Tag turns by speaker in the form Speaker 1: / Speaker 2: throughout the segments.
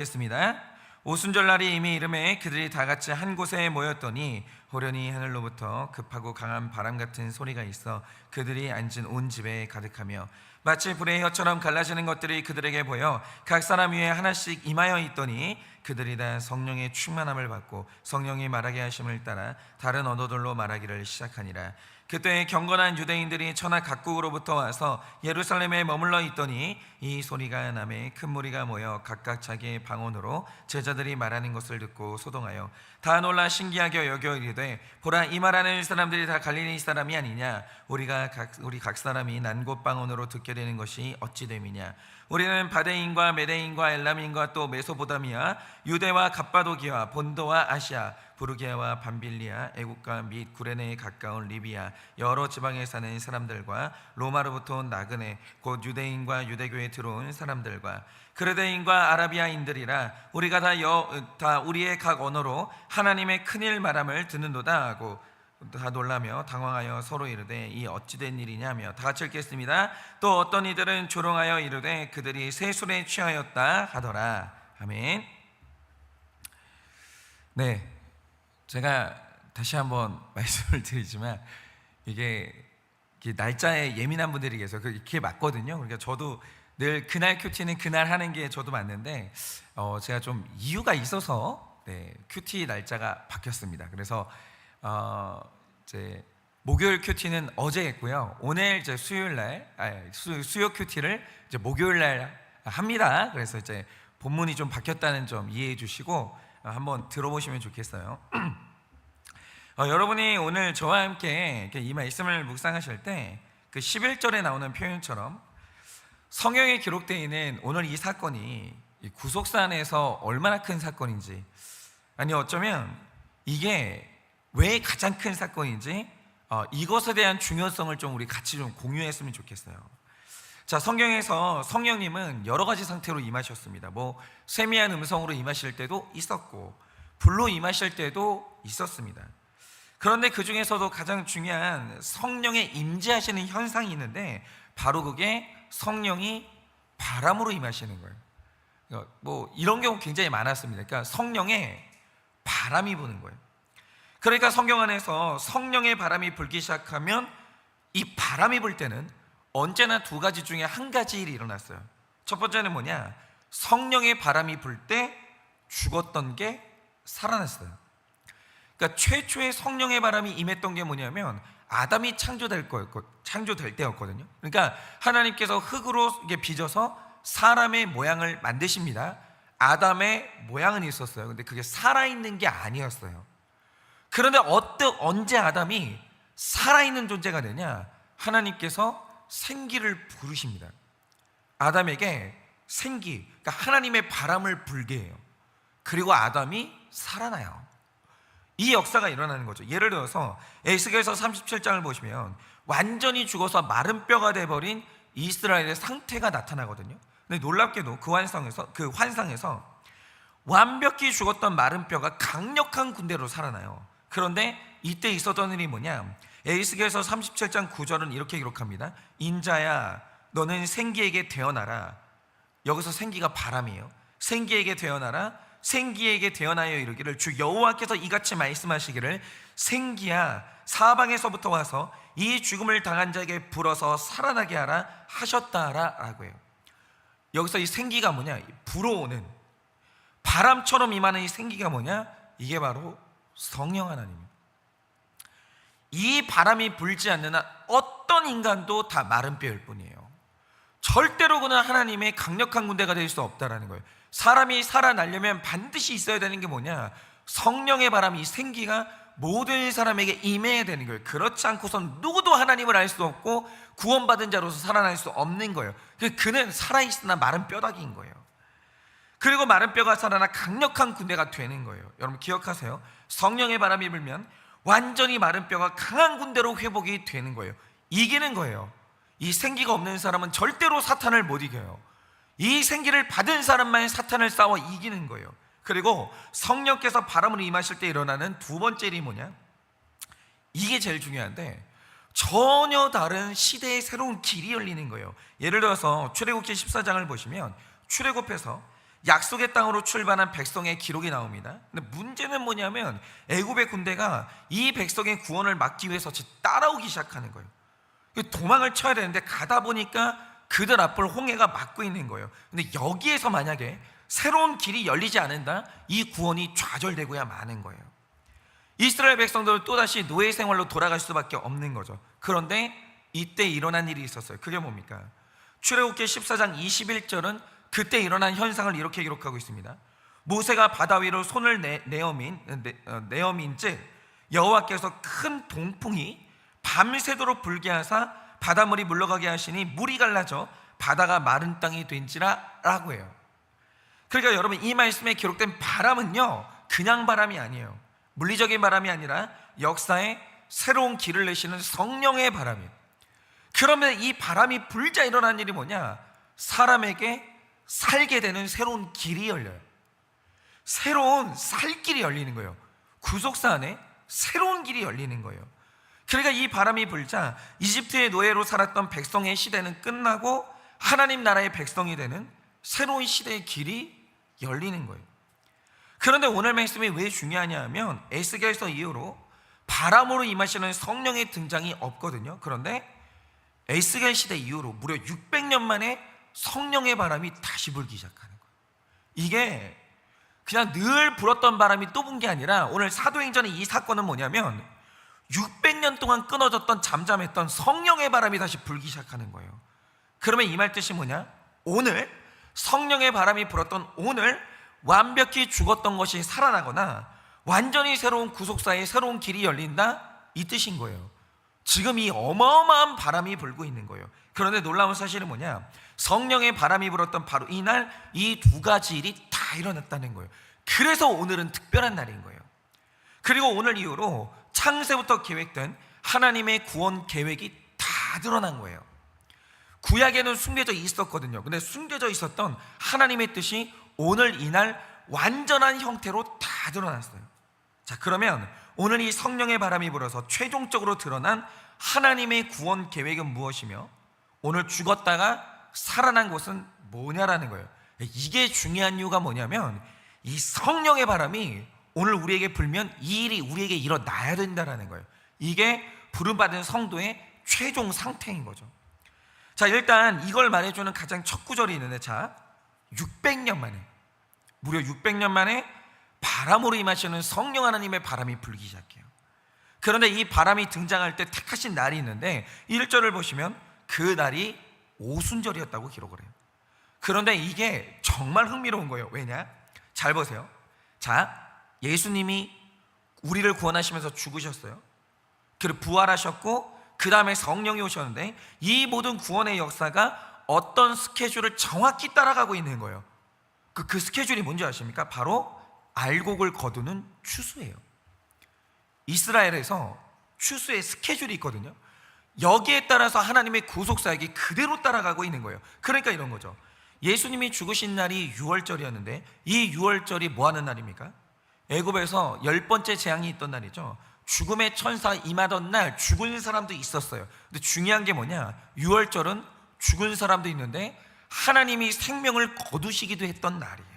Speaker 1: 겠습니다. 오순절날이 이미 이름에 그들이 다 같이 한 곳에 모였더니 호련히 하늘로부터 급하고 강한 바람 같은 소리가 있어 그들이 앉은 온 집에 가득하며 마치 불의 혀처럼 갈라지는 것들이 그들에게 보여 각 사람 위에 하나씩 임하여 있더니 그들이 다 성령의 충만함을 받고 성령이 말하게 하심을 따라 다른 언어들로 말하기를 시작하니라. 그때 경건한 유대인들이 천하 각국으로부터 와서 예루살렘에 머물러 있더니 이 소리가 나매 큰 무리가 모여 각각 자기의 방언으로 제자들이 말하는 것을 듣고 소동하여 다 놀라 신기하게 여겨 이르되 보라, 이 말하는 사람들이 다 갈릴리 사람이 아니냐? 우리 각 사람이 난곳 방언으로 듣게 되는 것이 어찌 됨이냐? 우리는 바데인과 메데인과 엘람인과 또 메소포타미아, 유대와 갑바도기와 본도와 아시아, 부르기아와 밤빌리아, 애국과 및 구레네에 가까운 리비아, 여러 지방에 사는 사람들과 로마로부터 온 나그네 곧 유대인과 유대교에 들어온 사람들과 그레데인과 아라비아인들이라 우리가 다 우리의 각 언어로 하나님의 큰일 말함을 듣는도다 하고 다 놀라며 당황하여 서로 이르되 이 어찌된 일이냐며 다 같이 읽겠습니다. 또 어떤 이들은 조롱하여 이르되 그들이 세술에 취하였다 하더라. 아멘. 네, 제가 다시 한번 말씀을 드리지만 이게 날짜에 예민한 분들이 계세요. 그게 맞거든요. 그러니까 저도 늘 그날 큐티는 그날 하는 게 저도 맞는데 제가 좀 이유가 있어서 큐티 날짜가 바뀌었습니다. 그래서 이제 목요일 큐티는 어제 했고요. 오늘 이제 수요 큐티를 이제 목요일 날 합니다. 그래서 이제 본문이 좀 바뀌었다는 점 이해해 주시고 한번 들어보시면 좋겠어요. 여러분이 오늘 저와 함께 이 말씀을 묵상하실 때 그 11절에 나오는 표현처럼 성경에 기록되어 있는 오늘 이 사건이 이 구속사 안에서 얼마나 큰 사건인지, 아니 어쩌면 이게 왜 가장 큰 사건인지 이것에 대한 중요성을 좀 우리 같이 좀 공유했으면 좋겠어요. 자, 성경에서 성령님은 여러 가지 상태로 임하셨습니다. 뭐 세미한 음성으로 임하실 때도 있었고 불로 임하실 때도 있었습니다. 그런데 그 중에서도 가장 중요한 성령의 임재하시는 현상이 있는데 바로 그게 성령이 바람으로 임하시는 거예요. 뭐 이런 경우 굉장히 많았습니다. 그러니까 성령의 바람이 부는 거예요. 그러니까 성경 안에서 성령의 바람이 불기 시작하면 이 바람이 불 때는 언제나 두 가지 중에 한 가지 일이 일어났어요. 첫 번째는 뭐냐? 성령의 바람이 불 때 죽었던 게 살아났어요. 그러니까 최초의 성령의 바람이 임했던 게 뭐냐면 아담이 창조될 때였거든요. 그러니까 하나님께서 흑으로 빚어서 사람의 모양을 만드십니다. 아담의 모양은 있었어요. 근데 그게 살아있는 게 아니었어요. 그런데 언제 아담이 살아있는 존재가 되냐? 하나님께서 생기를 부르십니다. 아담에게 생기, 그러니까 하나님의 바람을 불게 해요. 그리고 아담이 살아나요. 이 역사가 일어나는 거죠. 예를 들어서 에스겔서 37장을 보시면 완전히 죽어서 마른 뼈가 돼버린 이스라엘의 상태가 나타나거든요. 근데 놀랍게도 그 환상에서 완벽히 죽었던 마른 뼈가 강력한 군대로 살아나요. 그런데 이때 있었던 일이 뭐냐? 에스겔서 37장 9절은 이렇게 기록합니다. 인자야, 너는 생기에게 되어나라. 여기서 생기가 바람이에요. 생기에게 되어나라. 생기에게 되어나여 이르기를 주 여호와께서 이같이 말씀하시기를 생기야, 사방에서부터 와서 이 죽음을 당한 자에게 불어서 살아나게 하라 하셨다라 라고 해요. 여기서 이 생기가 뭐냐? 불어오는 바람처럼 임하는 이 생기가 뭐냐? 이게 바로 성령 하나님입니다. 이 바람이 불지 않는 한 어떤 인간도 다 마른 뼈일 뿐이에요. 절대로 그는 하나님의 강력한 군대가 될 수 없다라는 거예요. 사람이 살아나려면 반드시 있어야 되는 게 뭐냐? 성령의 바람이, 생기가 모든 사람에게 임해야 되는 거예요. 그렇지 않고선 누구도 하나님을 알 수 없고 구원받은 자로서 살아날 수 없는 거예요. 그는 살아있으나 마른 뼈다귀인 거예요. 그리고 마른 뼈가 살아나 강력한 군대가 되는 거예요. 여러분 기억하세요. 성령의 바람이 불면 완전히 마른 뼈가 강한 군대로 회복이 되는 거예요. 이기는 거예요. 이 생기가 없는 사람은 절대로 사탄을 못 이겨요. 이 생기를 받은 사람만 사탄을 싸워 이기는 거예요. 그리고 성령께서 바람으로 임하실 때 일어나는 두 번째 일이 뭐냐? 이게 제일 중요한데 전혀 다른 시대의 새로운 길이 열리는 거예요. 예를 들어서 출애굽기 14장을 보시면 출애굽해서 약속의 땅으로 출발한 백성의 기록이 나옵니다. 근데 문제는 뭐냐면 애굽의 군대가 이 백성의 구원을 막기 위해서 따라오기 시작하는 거예요. 도망을 쳐야 되는데 가다 보니까 그들 앞을 홍해가 막고 있는 거예요. 근데 여기에서 만약에 새로운 길이 열리지 않는다, 이 구원이 좌절되고야 마는 거예요. 이스라엘 백성들은 또다시 노예 생활로 돌아갈 수밖에 없는 거죠. 그런데 이때 일어난 일이 있었어요. 그게 뭡니까? 출애굽기 14장 21절은 그때 일어난 현상을 이렇게 기록하고 있습니다. 모세가 바다 위로 손을 내어민즉 여호와께서 큰 동풍이 밤새도록 불게 하사 바닷물이 물러가게 하시니 물이 갈라져 바다가 마른 땅이 된지라 라고 해요. 그러니까 여러분, 이 말씀에 기록된 바람은요, 그냥 바람이 아니에요. 물리적인 바람이 아니라 역사에 새로운 길을 내시는 성령의 바람이에요. 그러면 이 바람이 불자 일어난 일이 뭐냐? 사람에게 살게 되는 새로운 길이 열려요. 새로운 살 길이 열리는 거예요. 구속사 안에 새로운 길이 열리는 거예요. 그러니까 이 바람이 불자 이집트의 노예로 살았던 백성의 시대는 끝나고 하나님 나라의 백성이 되는 새로운 시대의 길이 열리는 거예요. 그런데 오늘 말씀이 왜 중요하냐 하면 에스겔서 이후로 바람으로 임하시는 성령의 등장이 없거든요. 그런데 에스겔 시대 이후로 무려 600년 만에 성령의 바람이 다시 불기 시작하는 거예요. 이게 그냥 늘 불었던 바람이 또 분 게 아니라 오늘 사도행전의 이 사건은 뭐냐면 600년 동안 끊어졌던 잠잠했던 성령의 바람이 다시 불기 시작하는 거예요. 그러면 이 말 뜻이 뭐냐? 오늘 성령의 바람이 불었던 오늘 완벽히 죽었던 것이 살아나거나 완전히 새로운 구속사의 새로운 길이 열린다, 이 뜻인 거예요. 지금 이 어마어마한 바람이 불고 있는 거예요. 그런데 놀라운 사실은 뭐냐? 성령의 바람이 불었던 바로 이날 이 두 가지 일이 다 일어났다는 거예요. 그래서 오늘은 특별한 날인 거예요. 그리고 오늘 이후로 창세부터 계획된 하나님의 구원 계획이 다 드러난 거예요. 구약에는 숨겨져 있었거든요. 근데 숨겨져 있었던 하나님의 뜻이 오늘 이날 완전한 형태로 다 드러났어요. 자, 그러면 오늘 이 성령의 바람이 불어서 최종적으로 드러난 하나님의 구원 계획은 무엇이며 오늘 죽었다가 살아난 것은 뭐냐라는 거예요. 이게 중요한 이유가 뭐냐면 이 성령의 바람이 오늘 우리에게 불면 이 일이 우리에게 일어나야 된다라는 거예요. 이게 부름받은 성도의 최종 상태인 거죠. 자, 일단 이걸 말해주는 가장 첫 구절이 있는데, 자, 600년 만에, 무려 600년 만에 바람으로 임하시는 성령 하나님의 바람이 불기 시작해요. 그런데 이 바람이 등장할 때 택하신 날이 있는데 1절을 보시면 그 날이 오순절이었다고 기록을 해요. 그런데 이게 정말 흥미로운 거예요. 왜냐? 잘 보세요. 자, 예수님이 우리를 구원하시면서 죽으셨어요. 그리고 부활하셨고 그 다음에 성령이 오셨는데 이 모든 구원의 역사가 어떤 스케줄을 정확히 따라가고 있는 거예요. 그 스케줄이 뭔지 아십니까? 바로 알곡을 거두는 추수예요. 이스라엘에서 추수의 스케줄이 있거든요. 여기에 따라서 하나님의 구속사역이 그대로 따라가고 있는 거예요. 그러니까 이런 거죠. 예수님이 죽으신 날이 6월절이었는데 이 6월절이 뭐 하는 날입니까? 애굽에서 10번째 재앙이 있던 날이죠. 죽음의 천사 임하던 날 죽은 사람도 있었어요. 근데 중요한 게 뭐냐? 6월절은 죽은 사람도 있는데 하나님이 생명을 거두시기도 했던 날이에요.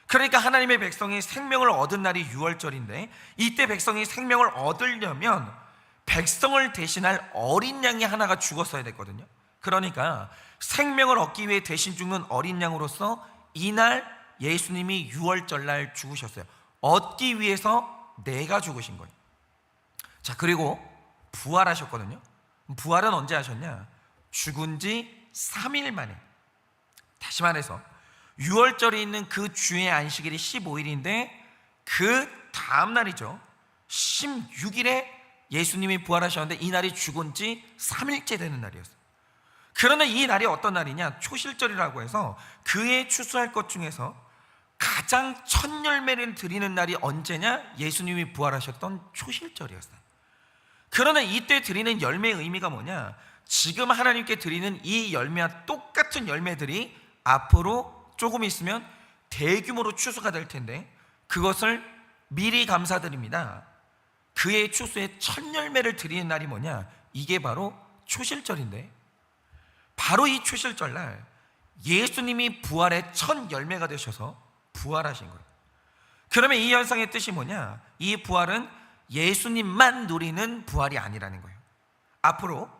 Speaker 1: 그러니까 하나님의 백성이 생명을 얻은 날이 6월절인데 이때 백성이 생명을 얻으려면 백성을 대신할 어린 양이 하나가 죽었어야 됐거든요. 그러니까 생명을 얻기 위해 대신 죽는 어린 양으로서 이날 예수님이 6월절 날 죽으셨어요. 얻기 위해서 내가 죽으신 거예요. 자, 그리고 부활하셨거든요. 부활은 언제 하셨냐? 죽은 지 3일 만에. 다시 말해서 6월절이 있는 그 주의 안식일이 15일인데 그 다음 날이죠. 16일에 예수님이 부활하셨는데 이 날이 죽은 지 3일째 되는 날이었어요. 그러나 이 날이 어떤 날이냐? 초실절이라고 해서 그해 추수할 것 중에서 가장 첫 열매를 드리는 날이 언제냐? 예수님이 부활하셨던 초실절이었어요. 그러나 이때 드리는 열매의 의미가 뭐냐? 지금 하나님께 드리는 이 열매와 똑같은 열매들이 앞으로 조금 있으면 대규모로 추수가 될 텐데 그것을 미리 감사드립니다. 그의 추수의 첫 열매를 드리는 날이 뭐냐? 이게 바로 초실절인데 바로 이 초실절 날 예수님이 부활의 첫 열매가 되셔서 부활하신 거예요. 그러면 이 현상의 뜻이 뭐냐? 이 부활은 예수님만 누리는 부활이 아니라는 거예요. 앞으로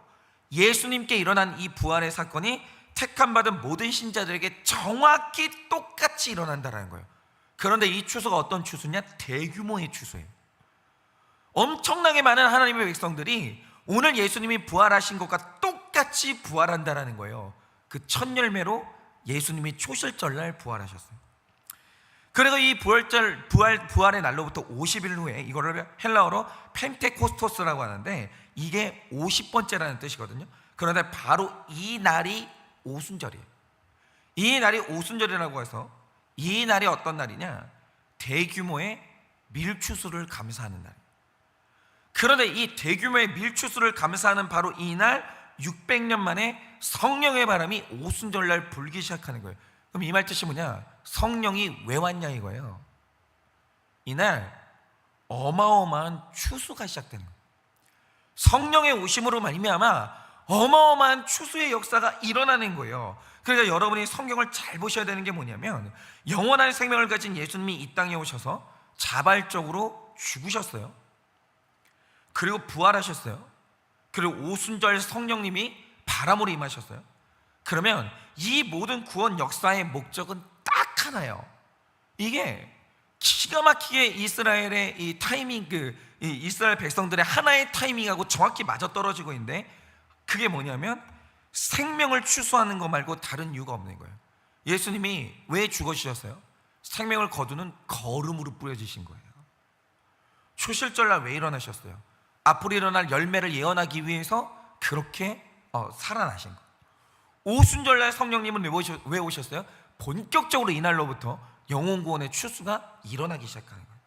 Speaker 1: 예수님께 일어난 이 부활의 사건이 택함받은 모든 신자들에게 정확히 똑같이 일어난다는 거예요. 그런데 이 추수가 어떤 추수냐? 대규모의 추수예요. 엄청나게 많은 하나님의 백성들이 오늘 예수님이 부활하신 것과 똑같이 부활한다는 거예요. 그 첫 열매로 예수님이 초실절날 부활하셨어요. 그리고 이 부활의 날로부터 50일 후에, 이거를 헬라어로 펜테코스토스라고 하는데 이게 50번째라는 뜻이거든요. 그런데 바로 이 날이 오순절이에요. 이 날이 오순절이라고 해서 이 날이 어떤 날이냐? 대규모의 밀추수를 감사하는 날. 그런데 이 대규모의 밀추수를 감사하는 바로 이 날 600년 만에 성령의 바람이 오순절날 불기 시작하는 거예요. 그럼 이 말 뜻이 뭐냐? 성령이 왜 왔냐 이거예요. 이날 어마어마한 추수가 시작되는 거예요. 성령의 오심으로 말미암아 어마어마한 추수의 역사가 일어나는 거예요. 그러니까 여러분이 성경을 잘 보셔야 되는 게 뭐냐면, 영원한 생명을 가진 예수님이 이 땅에 오셔서 자발적으로 죽으셨어요. 그리고 부활하셨어요. 그리고 오순절 성령님이 바람으로 임하셨어요. 그러면 이 모든 구원 역사의 목적은 딱 하나예요. 이게 기가 막히게 이스라엘의 이 타이밍, 이 이스라엘 백성들의 하나의 타이밍하고 정확히 맞아떨어지고 있는데, 그게 뭐냐면 생명을 추수하는 거 말고 다른 이유가 없는 거예요. 예수님이 왜 죽으셨어요? 생명을 거두는 거름으로 뿌려지신 거예요. 초실절날 왜 일어나셨어요? 앞으로 일어날 열매를 예언하기 위해서 그렇게 살아나신 거예요. 오순절날 성령님은 왜 오셨어요? 본격적으로 이날로부터 영혼 구원의 추수가 일어나기 시작하는 거예요.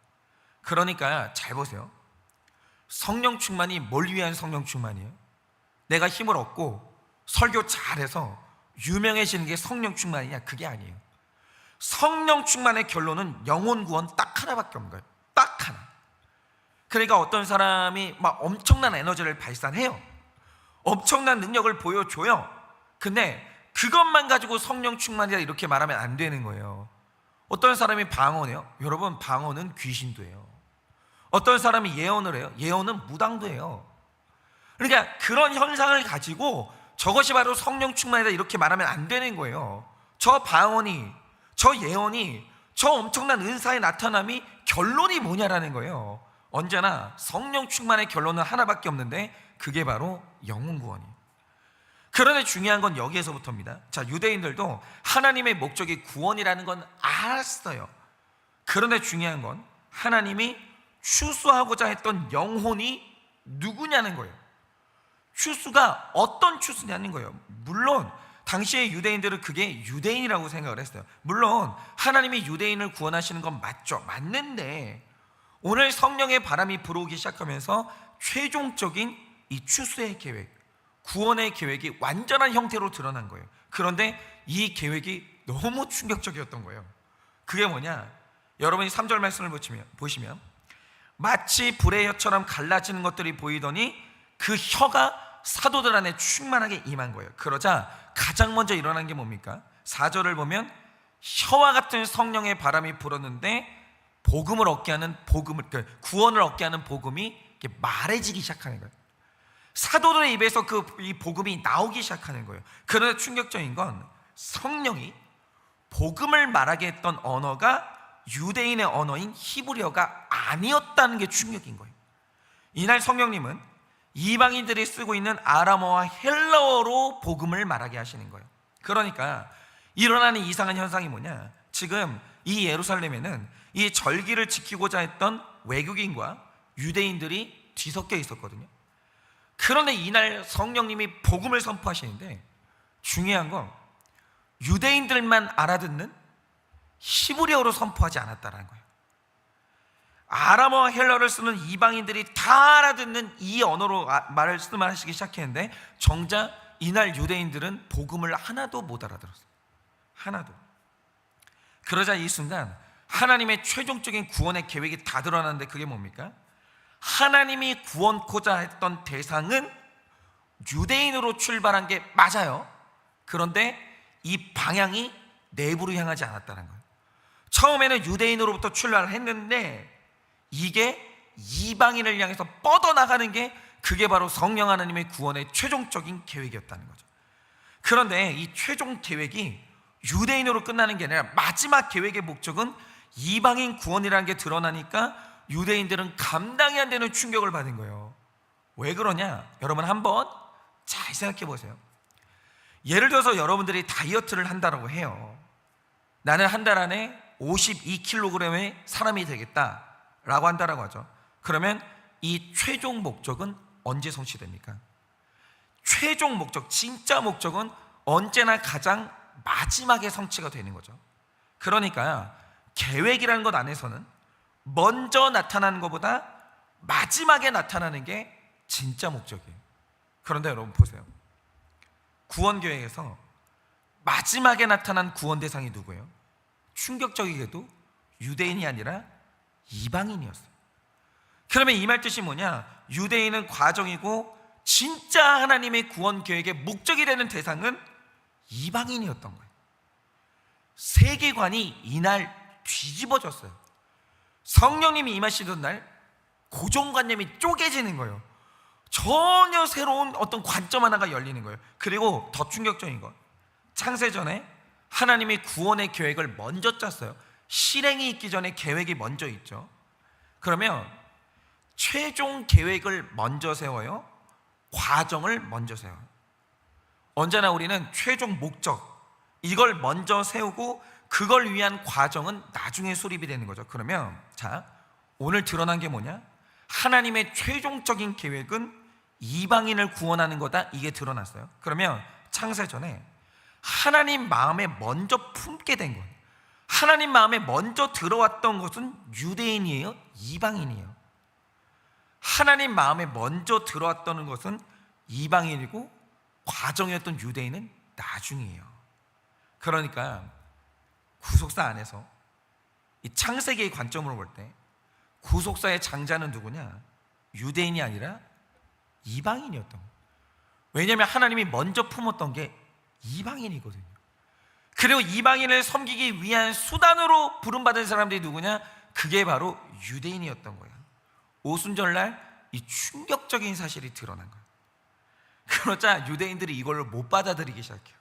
Speaker 1: 그러니까 잘 보세요. 성령 충만이 뭘 위한 성령 충만이에요? 내가 힘을 얻고 설교 잘해서 유명해지는 게 성령 충만이냐? 그게 아니에요. 성령 충만의 결론은 영혼 구원 딱 하나밖에 없는 거예요. 딱 하나. 그러니까 어떤 사람이 막 엄청난 에너지를 발산해요. 엄청난 능력을 보여줘요. 근데 그것만 가지고 성령 충만이다 이렇게 말하면 안 되는 거예요. 어떤 사람이 방언해요. 여러분, 방언은 귀신도예요. 어떤 사람이 예언을 해요. 예언은 무당도예요. 그러니까 그런 현상을 가지고 저것이 바로 성령 충만이다 이렇게 말하면 안 되는 거예요. 저 방언이, 저 예언이, 저 엄청난 은사의 나타남이 결론이 뭐냐라는 거예요. 언제나 성령 충만의 결론은 하나밖에 없는데 그게 바로 영혼 구원이에요. 그런데 중요한 건 여기에서부터입니다. 자, 유대인들도 하나님의 목적이 구원이라는 건 알았어요. 그런데 중요한 건 하나님이 추수하고자 했던 영혼이 누구냐는 거예요. 추수가 어떤 추수냐는 거예요. 물론 당시의 유대인들은 그게 유대인이라고 생각을 했어요. 물론 하나님이 유대인을 구원하시는 건 맞죠. 맞는데 오늘 성령의 바람이 불어오기 시작하면서 최종적인 이 추수의 계획, 구원의 계획이 완전한 형태로 드러난 거예요. 그런데 이 계획이 너무 충격적이었던 거예요. 그게 뭐냐? 여러분이 3절 말씀을 보시면 마치 불의 혀처럼 갈라지는 것들이 보이더니 그 혀가 사도들 안에 충만하게 임한 거예요. 그러자 가장 먼저 일어난 게 뭡니까? 4절을 보면 혀와 같은 성령의 바람이 불었는데 복음을 얻게 하는 구원을 얻게 하는 복음이 말해지기 시작하는 거예요. 사도들의 입에서 이 복음이 나오기 시작하는 거예요. 그런데 충격적인 건 성령이 복음을 말하게 했던 언어가 유대인의 언어인 히브리어가 아니었다는 게 충격인 거예요. 이날 성령님은 이방인들이 쓰고 있는 아람어와 헬라어로 복음을 말하게 하시는 거예요. 그러니까 일어나는 이상한 현상이 뭐냐? 지금 이 예루살렘에는 이 절기를 지키고자 했던 외국인과 유대인들이 뒤섞여 있었거든요. 그런데 이날 성령님이 복음을 선포하시는데 중요한 건 유대인들만 알아듣는 히브리어로 선포하지 않았다는 거예요. 아람어와 헬라어를 쓰는 이방인들이 다 알아듣는 이 언어로 말씀하시기 시작했는데 정작 이날 유대인들은 복음을 하나도 못 알아들었어요. 하나도. 그러자 이 순간 하나님의 최종적인 구원의 계획이 다 드러나는데 그게 뭡니까? 하나님이 구원코자 했던 대상은 유대인으로 출발한 게 맞아요. 그런데 이 방향이 내부로 향하지 않았다는 거예요. 처음에는 유대인으로부터 출발을 했는데 이게 이방인을 향해서 뻗어나가는 게 그게 바로 성령 하나님의 구원의 최종적인 계획이었다는 거죠. 그런데 이 최종 계획이 유대인으로 끝나는 게 아니라 마지막 계획의 목적은 이방인 구원이라는 게 드러나니까 유대인들은 감당이 안 되는 충격을 받은 거예요. 왜 그러냐? 여러분 한번 잘 생각해 보세요. 예를 들어서 여러분들이 다이어트를 한다고 해요. 나는 한 달 안에 52kg의 사람이 되겠다라고 한다라고 하죠. 그러면 이 최종 목적은 언제 성취됩니까? 최종 목적, 진짜 목적은 언제나 가장 마지막에 성취가 되는 거죠. 그러니까 계획이라는 것 안에서는 먼저 나타나는 것보다 마지막에 나타나는 게 진짜 목적이에요. 그런데 여러분 보세요. 구원 계획에서 마지막에 나타난 구원 대상이 누구예요? 충격적이게도 유대인이 아니라 이방인이었어요. 그러면 이 말 뜻이 뭐냐? 유대인은 과정이고 진짜 하나님의 구원 계획의 목적이 되는 대상은 이방인이었던 거예요. 세계관이 이날 뒤집어졌어요. 성령님이 임하시던 날 고정관념이 쪼개지는 거예요. 전혀 새로운 어떤 관점 하나가 열리는 거예요. 그리고 더 충격적인 건 창세전에 하나님이 구원의 계획을 먼저 짰어요. 실행이 있기 전에 계획이 먼저 있죠. 그러면 최종 계획을 먼저 세워요? 과정을 먼저 세워요? 언제나 우리는 최종 목적, 이걸 먼저 세우고 그걸 위한 과정은 나중에 수립이 되는 거죠. 그러면 자, 오늘 드러난 게 뭐냐? 하나님의 최종적인 계획은 이방인을 구원하는 거다, 이게 드러났어요. 그러면 창세전에 하나님 마음에 먼저 품게 된 것, 하나님 마음에 먼저 들어왔던 것은 유대인이에요? 이방인이에요? 하나님 마음에 먼저 들어왔던 것은 이방인이고 과정이었던 유대인은 나중이에요. 그러니까 구속사 안에서 이 창세기의 관점으로 볼 때 구속사의 장자는 누구냐? 유대인이 아니라 이방인이었던 거예요. 왜냐하면 하나님이 먼저 품었던 게 이방인이거든요. 그리고 이방인을 섬기기 위한 수단으로 부름받은 사람들이 누구냐? 그게 바로 유대인이었던 거예요. 오순절날 이 충격적인 사실이 드러난 거예요. 그러자 유대인들이 이걸 못 받아들이기 시작해요.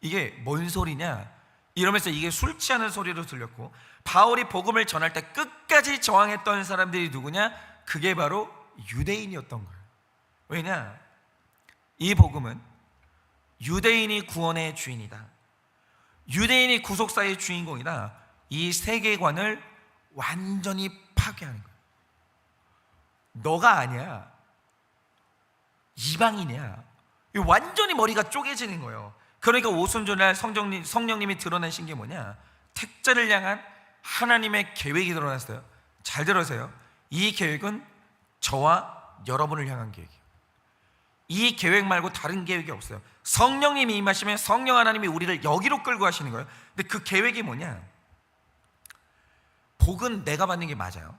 Speaker 1: 이게 뭔 소리냐? 이러면서 이게 술 취하는 소리로 들렸고, 바울이 복음을 전할 때 끝까지 저항했던 사람들이 누구냐? 그게 바로 유대인이었던 거예요. 왜냐? 이 복음은 유대인이 구원의 주인이다, 유대인이 구속사의 주인공이다, 이 세계관을 완전히 파괴하는 거예요. 너가 아니야, 이방인이야. 완전히 머리가 쪼개지는 거예요. 그러니까 오순절날 성령님이 드러내신 게 뭐냐? 택자를 향한 하나님의 계획이 드러났어요. 잘 들으세요. 이 계획은 저와 여러분을 향한 계획이에요. 이 계획 말고 다른 계획이 없어요. 성령님이 임하시면 성령 하나님이 우리를 여기로 끌고 가시는 거예요. 근데 그 계획이 뭐냐? 복은 내가 받는 게 맞아요.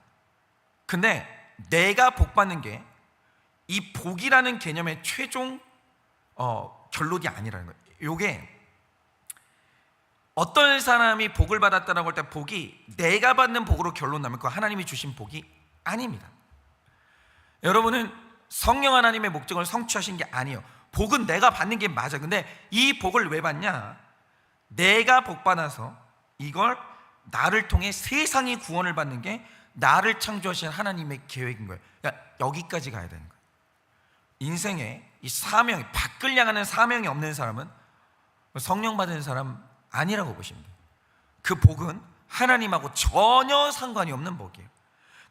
Speaker 1: 근데 내가 복 받는 게 이 복이라는 개념의 최종 결론이 아니라는 거예요. 요게 어떤 사람이 복을 받았다라고 할 때 복이 내가 받는 복으로 결론 나면 그거 하나님이 주신 복이 아닙니다. 여러분은 성령 하나님의 목적을 성취하신 게 아니에요. 복은 내가 받는 게 맞아. 근데 이 복을 왜 받냐? 내가 복 받아서 이걸 나를 통해 세상이 구원을 받는 게 나를 창조하신 하나님의 계획인 거예요. 그러니까 여기까지 가야 되는 거예요. 인생에 이 사명, 밖을 향하는 사명이 없는 사람은 성령 받은 사람 아니라고 보시면 돼요. 그 복은 하나님하고 전혀 상관이 없는 복이에요.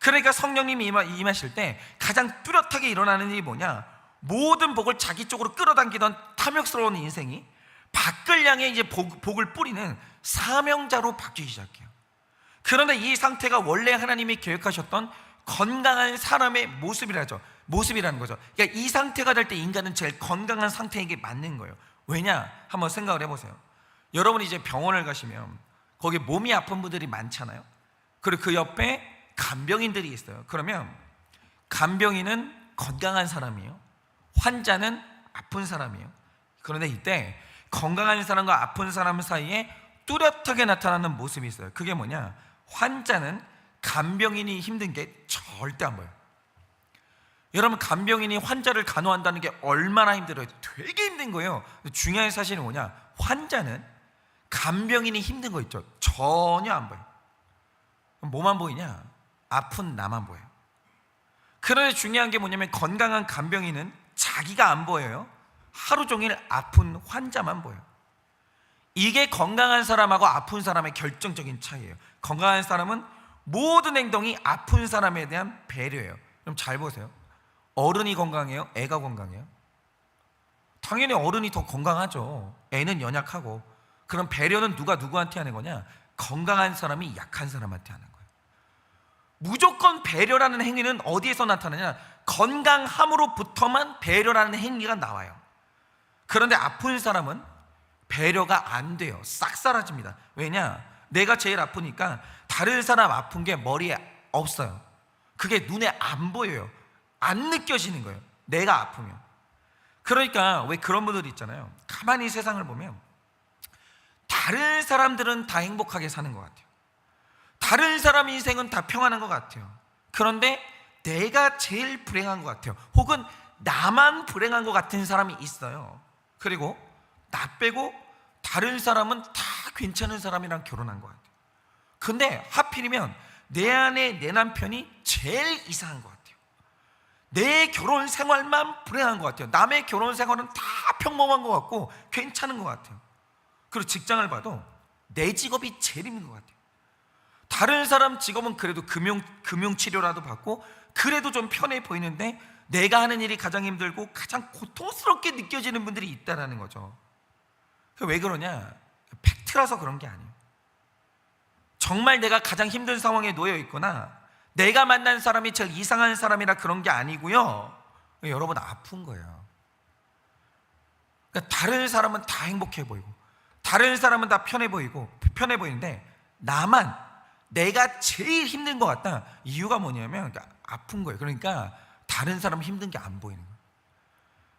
Speaker 1: 그러니까 성령님이 임하실 때 가장 뚜렷하게 일어나는 일이 뭐냐? 모든 복을 자기 쪽으로 끌어당기던 탐욕스러운 인생이 밖을 향해 이제 복을 뿌리는 사명자로 바뀌기 시작해요. 그런데 이 상태가 원래 하나님이 계획하셨던 건강한 사람의 모습이라는 거죠. 그러니까 이 상태가 될 때 인간은 제일 건강한 상태에게 맞는 거예요. 왜냐? 한번 생각을 해보세요. 여러분이 이제 병원을 가시면 거기 몸이 아픈 분들이 많잖아요. 그리고 그 옆에 간병인들이 있어요. 그러면 간병인은 건강한 사람이에요, 환자는 아픈 사람이에요. 그런데 이때 건강한 사람과 아픈 사람 사이에 뚜렷하게 나타나는 모습이 있어요. 그게 뭐냐? 환자는 간병인이 힘든 게 절대 안 보여요. 여러분, 간병인이 환자를 간호한다는 게 얼마나 힘들어요. 되게 힘든 거예요. 중요한 사실은 뭐냐? 환자는 간병인이 힘든 거 있죠, 전혀 안 보여요. 뭐만 보이냐? 아픈 나만 보여요. 그런데 중요한 게 뭐냐면 건강한 간병인은 자기가 안 보여요. 하루 종일 아픈 환자만 보여요. 이게 건강한 사람하고 아픈 사람의 결정적인 차이예요. 건강한 사람은 모든 행동이 아픈 사람에 대한 배려예요. 그럼 잘 보세요. 어른이 건강해요? 애가 건강해요? 당연히 어른이 더 건강하죠. 애는 연약하고. 그럼 배려는 누가 누구한테 하는 거냐? 건강한 사람이 약한 사람한테 하는 거예요. 무조건 배려라는 행위는 어디에서 나타나냐? 건강함으로부터만 배려라는 행위가 나와요. 그런데 아픈 사람은 배려가 안 돼요. 싹 사라집니다. 왜냐? 내가 제일 아프니까 다른 사람 아픈 게 머리에 없어요. 그게 눈에 안 보여요. 안 느껴지는 거예요, 내가 아프면. 그러니까 왜 그런 분들이 있잖아요. 가만히 세상을 보면 다른 사람들은 다 행복하게 사는 것 같아요. 다른 사람 인생은 다 평안한 것 같아요. 그런데 내가 제일 불행한 것 같아요. 혹은 나만 불행한 것 같은 사람이 있어요. 그리고 나 빼고 다른 사람은 다 괜찮은 사람이랑 결혼한 것 같아요. 근데 하필이면 내 안에 내 남편이 제일 이상한 것 같아요. 내 결혼 생활만 불행한 것 같아요. 남의 결혼 생활은 다 평범한 것 같고 괜찮은 것 같아요. 그리고 직장을 봐도 내 직업이 제일 힘든 것 같아요. 다른 사람 직업은 그래도 금융치료라도 받고 그래도 좀 편해 보이는데 내가 하는 일이 가장 힘들고 가장 고통스럽게 느껴지는 분들이 있다는 거죠. 왜 그러냐? 팩트라서 그런 게 아니에요. 정말 내가 가장 힘든 상황에 놓여 있거나 내가 만난 사람이 제일 이상한 사람이라 그런 게 아니고요, 여러분 아픈 거예요. 그러니까 다른 사람은 다 행복해 보이고 다른 사람은 다 편해 보이는데 나만, 내가 제일 힘든 것 같다. 이유가 뭐냐면 그러니까 아픈 거예요. 그러니까 다른 사람 힘든 게 안 보이는 거예요.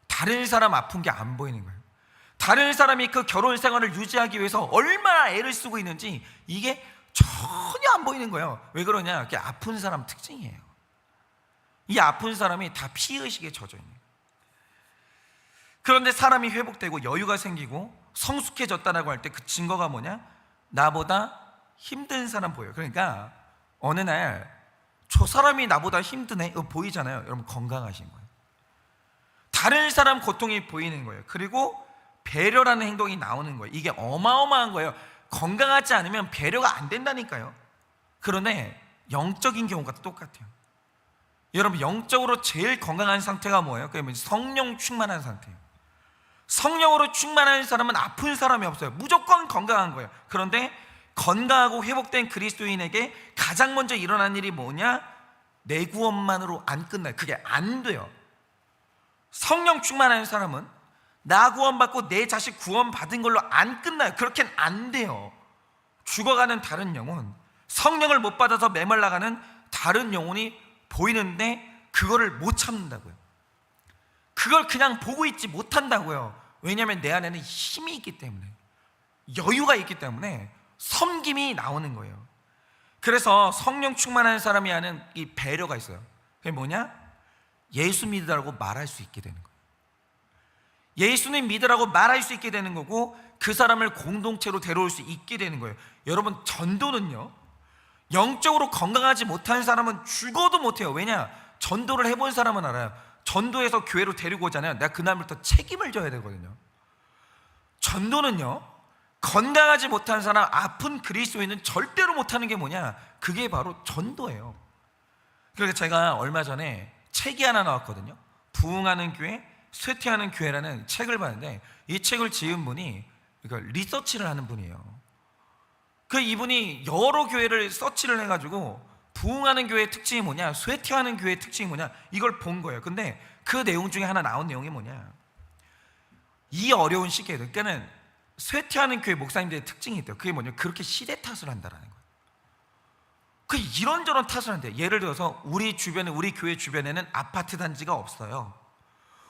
Speaker 1: 다른 사람 아픈 게 안 보이는 거예요. 다른 사람이 그 결혼 생활을 유지하기 위해서 얼마나 애를 쓰고 있는지 이게 전혀 안 보이는 거예요. 왜 그러냐? 그게 아픈 사람 특징이에요. 이 아픈 사람이 다 피의식에 젖어 있는 거예요. 그런데 사람이 회복되고 여유가 생기고 성숙해졌다라고 할 때 그 증거가 뭐냐? 나보다 힘든 사람 보여요. 그러니까 어느 날 저 사람이 나보다 힘드네, 이거 보이잖아요. 여러분 건강하신 거예요. 다른 사람 고통이 보이는 거예요. 그리고 배려라는 행동이 나오는 거예요. 이게 어마어마한 거예요. 건강하지 않으면 배려가 안 된다니까요. 그런데 영적인 경우가 똑같아요. 여러분, 영적으로 제일 건강한 상태가 뭐예요? 그러면 성령 충만한 상태예요. 성령으로 충만한 사람은 아픈 사람이 없어요. 무조건 건강한 거예요. 그런데 건강하고 회복된 그리스도인에게 가장 먼저 일어난 일이 뭐냐? 내 구원만으로 안 끝나요. 그게 안 돼요. 성령 충만한 사람은 나 구원받고 내 자식 구원받은 걸로 안 끝나요. 그렇게는 안 돼요. 죽어가는 다른 영혼, 성령을 못 받아서 메말라가는 다른 영혼이 보이는데 그거를 못 참는다고요. 그걸 그냥 보고 있지 못한다고요. 왜냐하면 내 안에는 힘이 있기 때문에, 여유가 있기 때문에 섬김이 나오는 거예요. 그래서 성령 충만한 사람이 하는 이 배려가 있어요. 그게 뭐냐? 예수 믿으라고 말할 수 있게 되는 거예요. 예수님 믿으라고 말할 수 있게 되는 거고 그 사람을 공동체로 데려올 수 있게 되는 거예요. 여러분, 전도는요, 영적으로 건강하지 못한 사람은 죽어도 못해요. 왜냐? 전도를 해본 사람은 알아요. 전도해서 교회로 데리고 오잖아요. 내가 그날부터 책임을 져야 되거든요. 전도는요, 건강하지 못한 사람, 아픈 그리스도인은 절대로 못하는 게 뭐냐? 그게 바로 전도예요. 그래서 제가 얼마 전에 책이 하나 나왔거든요. 부흥하는 교회, 쇠퇴하는 교회라는 책을 봤는데 이 책을 지은 분이 리서치를 하는 분이에요. 그 이분이 여러 교회를 서치를 해가지고 부흥하는 교회의 특징이 뭐냐, 쇠퇴하는 교회의 특징이 뭐냐, 이걸 본 거예요. 근데 그 내용 중에 하나 나온 내용이 뭐냐, 이 어려운 시기에, 그러니까는 쇠퇴하는 교회 목사님들의 특징이 있대요. 그게 뭐냐, 그렇게 시대 탓을 한다라는 거예요. 그 이런저런 탓을 한대요. 예를 들어서 우리 교회 주변에는 아파트 단지가 없어요.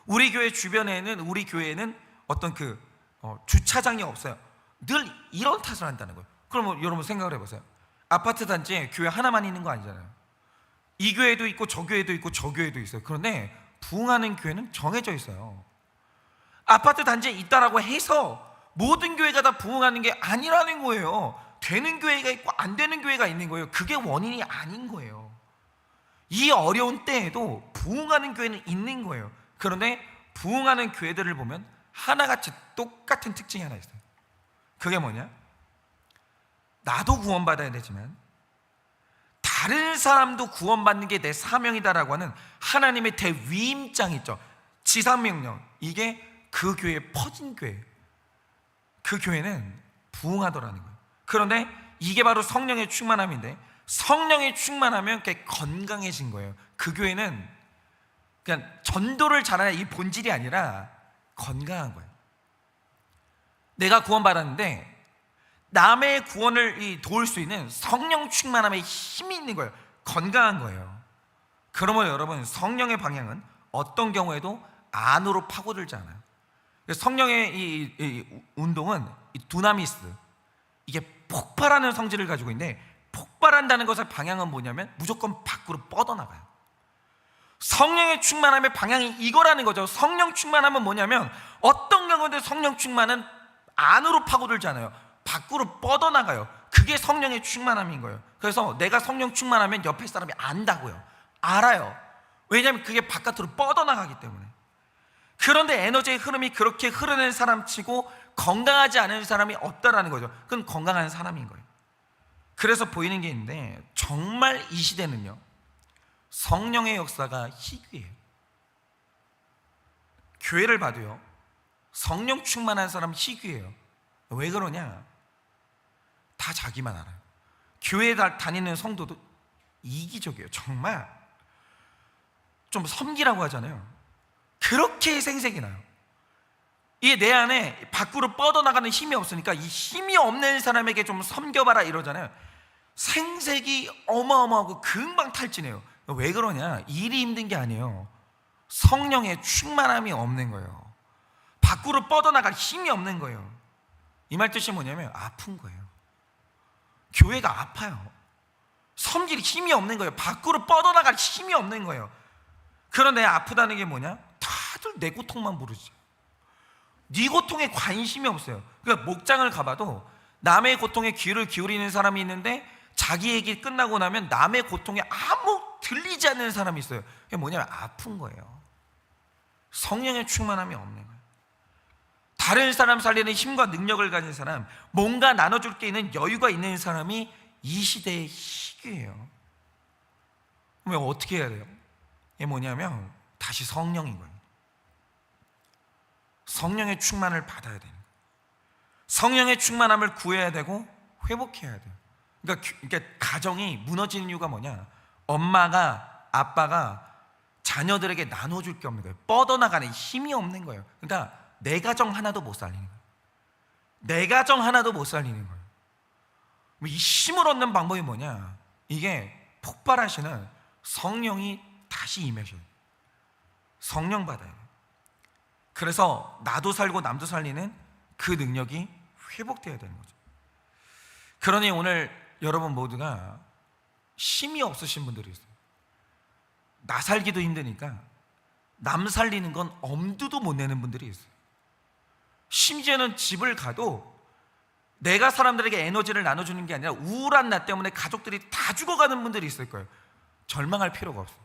Speaker 1: 우리 교회에는 어떤 그 주차장이 없어요. 늘 이런 탓을 한다는 거예요. 그러면 여러분 생각을 해보세요. 아파트 단지에 교회 하나만 있는 거 아니잖아요. 이 교회도 있고 저 교회도 있고 저 교회도 있어요. 그런데 부흥하는 교회는 정해져 있어요. 아파트 단지에 있다라고 해서 모든 교회가 다 부흥하는 게 아니라는 거예요. 되는 교회가 있고 안 되는 교회가 있는 거예요. 그게 원인이 아닌 거예요. 이 어려운 때에도 부흥하는 교회는 있는 거예요. 그런데 부흥하는 교회들을 보면 하나같이 똑같은 특징이 하나 있어요. 그게 뭐냐? 나도 구원받아야 되지만 다른 사람도 구원받는 게 내 사명이다라고 하는 하나님의 대위임장 있죠. 지상명령. 이게 그 교회에 퍼진 교회, 그 교회는 부흥하더라는 거예요. 그런데 이게 바로 성령의 충만함인데, 성령의 충만하면 그게 건강해진 거예요. 그 교회는 그냥 전도를 잘하는 이 본질이 아니라 건강한 거예요. 내가 구원받았는데 남의 구원을 도울 수 있는 성령 충만함에 힘이 있는 거예요. 건강한 거예요. 그러면 여러분, 성령의 방향은 어떤 경우에도 안으로 파고들지 않아요. 성령의 이 운동은 이 두나미스, 이게 폭발하는 성질을 가지고 있는데, 폭발한다는 것의 방향은 뭐냐면 무조건 밖으로 뻗어나가요. 성령의 충만함의 방향이 이거라는 거죠. 성령 충만함은 뭐냐면 어떤 경우에도 성령 충만은 안으로 파고들지 않아요. 밖으로 뻗어나가요. 그게 성령의 충만함인 거예요. 그래서 내가 성령 충만하면 옆에 사람이 안다고요. 알아요. 왜냐하면 그게 바깥으로 뻗어나가기 때문에. 그런데 에너지의 흐름이 그렇게 흐르는 사람치고 건강하지 않은 사람이 없다라는 거죠. 그건 건강한 사람인 거예요. 그래서 보이는 게 있는데, 정말 이 시대는요, 성령의 역사가 희귀해요. 교회를 봐도요, 성령 충만한 사람 희귀해요. 왜 그러냐? 다 자기만 알아요. 교회에 다니는 성도도 이기적이에요. 정말 좀 섬기라고 하잖아요. 그렇게 생색이 나요. 이게 내 안에 밖으로 뻗어나가는 힘이 없으니까 이 힘이 없는 사람에게 좀 섬겨봐라 이러잖아요. 생색이 어마어마하고 금방 탈진해요. 왜 그러냐? 일이 힘든 게 아니에요. 성령의 충만함이 없는 거예요. 밖으로 뻗어나갈 힘이 없는 거예요. 이 말 뜻이 뭐냐면 아픈 거예요. 교회가 아파요. 섬길 힘이 없는 거예요. 밖으로 뻗어나갈 힘이 없는 거예요. 그런데 아프다는 게 뭐냐? 다들 내 고통만 모르지. 네 고통에 관심이 없어요. 그러니까 목장을 가봐도 남의 고통에 귀를 기울이는 사람이 있는데, 자기 얘기 끝나고 나면 남의 고통에 아무 들리지 않는 사람이 있어요. 그게 뭐냐면 아픈 거예요. 성령의 충만함이 없는 거예요. 다른 사람 살리는 힘과 능력을 가진 사람, 뭔가 나눠줄 게 있는 여유가 있는 사람이 이 시대의 희귀예요. 그러면 어떻게 해야 돼요? 이게 뭐냐면 다시 성령인 거예요. 성령의 충만을 받아야 되는 거예요. 성령의 충만함을 구해야 되고 회복해야 돼요. 그러니까 가정이 무너지는 이유가 뭐냐? 엄마가, 아빠가 자녀들에게 나눠줄 게 없는 거예요. 뻗어나가는 힘이 없는 거예요. 그러니까 내 가정 하나도 못 살리는 거예요. 내 가정 하나도 못 살리는 거예요. 이 힘을 얻는 방법이 뭐냐? 이게 폭발하시는 성령이 다시 임하셔요. 성령 받아요. 그래서 나도 살고 남도 살리는 그 능력이 회복되어야 되는 거죠. 그러니 오늘 여러분 모두가 힘이 없으신 분들이 있어요. 나 살기도 힘드니까 남 살리는 건 엄두도 못 내는 분들이 있어요. 심지어는 집을 가도 내가 사람들에게 에너지를 나눠주는 게 아니라 우울한 나 때문에 가족들이 다 죽어가는 분들이 있을 거예요. 절망할 필요가 없어요.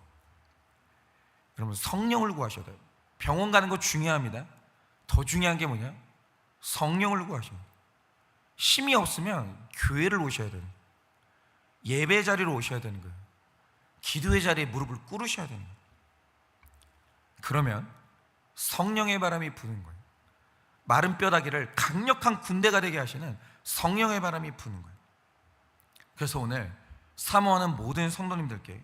Speaker 1: 여러분, 성령을 구하셔야 돼요. 병원 가는 거 중요합니다. 더 중요한 게 뭐냐? 성령을 구하셔야 돼요. 힘이 없으면 교회를 오셔야 돼요. 예배 자리로 오셔야 되는 거예요. 기도의 자리에 무릎을 꿇으셔야 되는 거예요. 그러면 성령의 바람이 부는 거예요. 마른 뼈다귀를 강력한 군대가 되게 하시는 성령의 바람이 부는 거예요. 그래서 오늘 사모하는 모든 성도님들께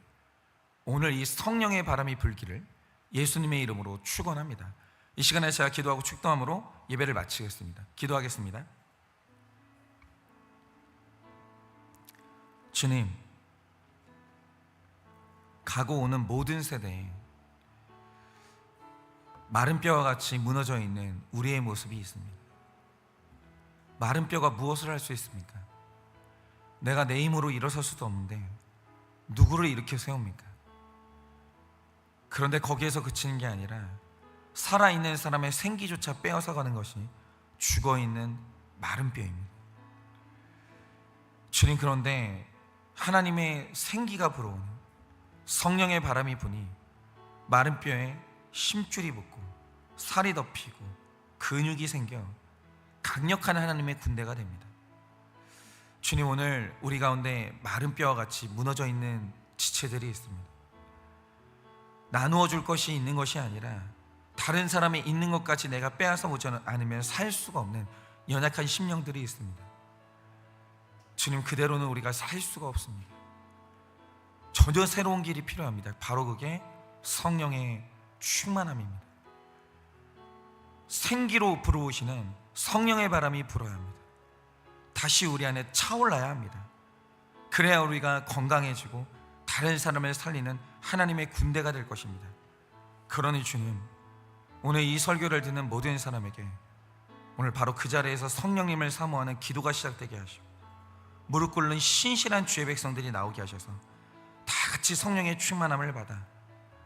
Speaker 1: 오늘 이 성령의 바람이 불기를 예수님의 이름으로 축원합니다. 이 시간에 제가 기도하고 축도함으로 예배를 마치겠습니다. 기도하겠습니다. 주님, 가고 오는 모든 세대에 마른 뼈와 같이 무너져 있는 우리의 모습이 있습니다. 마른 뼈가 무엇을 할 수 있습니까? 내가 내 힘으로 일어설 수도 없는데 누구를 일으켜 세웁니까? 그런데 거기에서 그치는 게 아니라 살아있는 사람의 생기조차 빼앗아가는 것이 죽어있는 마른 뼈입니다. 주님, 그런데 하나님의 생기가 불어오는 성령의 바람이 부니 마른 뼈에 심줄이 붙고 살이 덮이고 근육이 생겨 강력한 하나님의 군대가 됩니다. 주님, 오늘 우리 가운데 마른 뼈와 같이 무너져 있는 지체들이 있습니다. 나누어 줄 것이 있는 것이 아니라 다른 사람이 있는 것까지 내가 빼앗아 보지 않으면 살 수가 없는 연약한 심령들이 있습니다. 주님, 그대로는 우리가 살 수가 없습니다. 전혀 새로운 길이 필요합니다. 바로 그게 성령의 충만함입니다. 생기로 불어오시는 성령의 바람이 불어야 합니다. 다시 우리 안에 차올라야 합니다. 그래야 우리가 건강해지고 다른 사람을 살리는 하나님의 군대가 될 것입니다. 그러니 주님, 오늘 이 설교를 듣는 모든 사람에게 오늘 바로 그 자리에서 성령님을 사모하는 기도가 시작되게 하시고 무릎 꿇는 신실한 주의 백성들이 나오게 하셔서 다 같이 성령의 충만함을 받아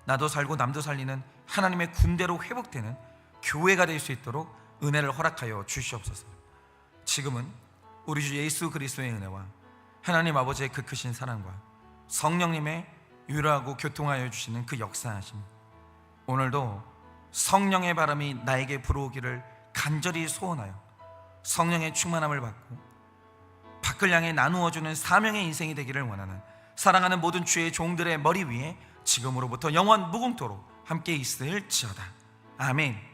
Speaker 1: 나도 살고 남도 살리는 하나님의 군대로 회복되는 교회가 될 수 있도록 은혜를 허락하여 주시옵소서. 지금은 우리 주 예수 그리스도의 은혜와 하나님 아버지의 그 크신 사랑과 성령님의 유로하고 교통하여 주시는 그 역사하심, 오늘도 성령의 바람이 나에게 불어오기를 간절히 소원하여 성령의 충만함을 받고 밖을 향해 나누어주는 사명의 인생이 되기를 원하는 사랑하는 모든 주의 종들의 머리 위에 지금으로부터 영원 무궁토록 함께 있을지어다. 아멘.